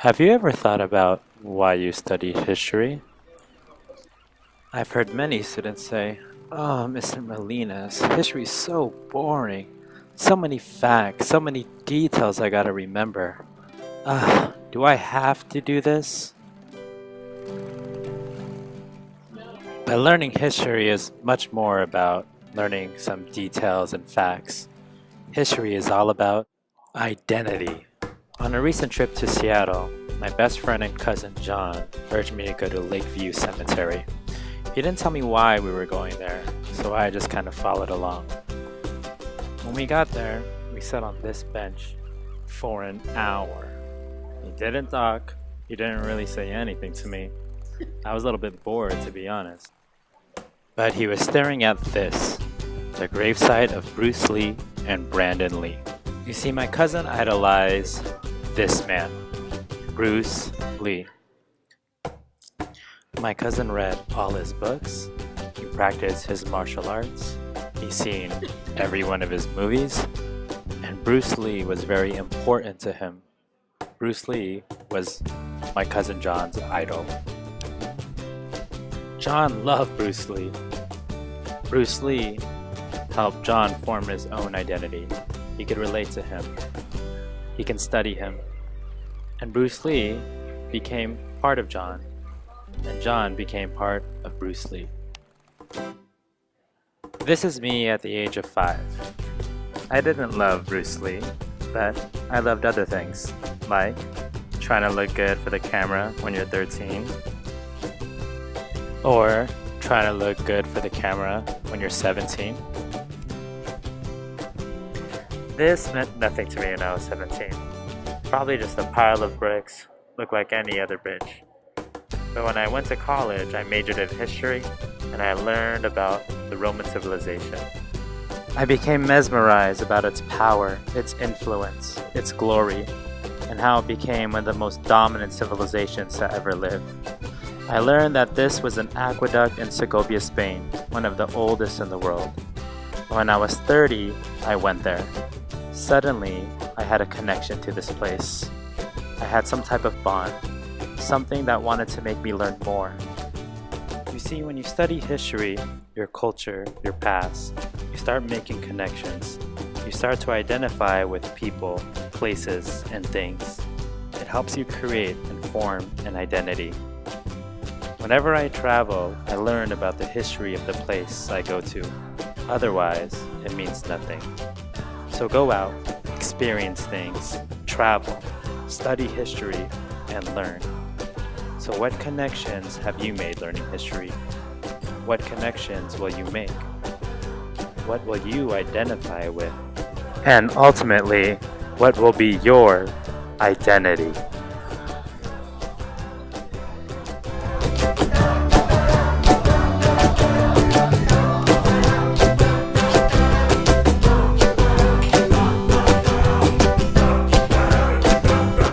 Have you ever thought about why you study history? I've heard many students say, "Oh, Mr. Malinis, history is so boring. So many facts, so many details I gotta remember. Do I have to do this?" But learning history is much more about learning some details and facts. History is all about identity. On a recent trip to Seattle, my best friend and cousin John urged me to go to Lakeview Cemetery. He didn't tell me why we were going there, so I just kind of followed along. When we got there, we sat on this bench for an hour. He didn't talk, he didn't really say anything to me. I was a little bit bored, to be honest. But he was staring at this, the gravesite of Bruce Lee and Brandon Lee. You see, my cousin idolized this man, Bruce Lee. My cousin read all his books, he practiced his martial arts, he's seen every one of his movies, and Bruce Lee was very important to him. Bruce Lee was my cousin John's idol. John loved Bruce Lee. Bruce Lee helped John form his own identity. He could relate to him. He can study him. And Bruce Lee became part of John. And John became part of Bruce Lee. This is me at the age of 5. I didn't love Bruce Lee, but I loved other things, like trying to look good for the camera when you're 13, or trying to look good for the camera when you're 17. This meant nothing to me when I was 17. Probably just a pile of bricks, looked like any other bitch. But when I went to college, I majored in history, and I learned about the Roman civilization. I became mesmerized about its power, its influence, its glory, and how it became one of the most dominant civilizations to ever live. I learned that this was an aqueduct in Segovia, Spain, one of the oldest in the world. When I was 30, I went there. Suddenly, I had a connection to this place. I had some type of bond, something that wanted to make me learn more. You see, when you study history, your culture, your past, you start making connections. You start to identify with people, places, and things. It helps you create and form an identity. Whenever I travel, I learn about the history of the place I go to. Otherwise, it means nothing. So go out, experience things, travel, study history, and learn. So what connections have you made learning history? What connections will you make? What will you identify with? And ultimately, what will be your identity?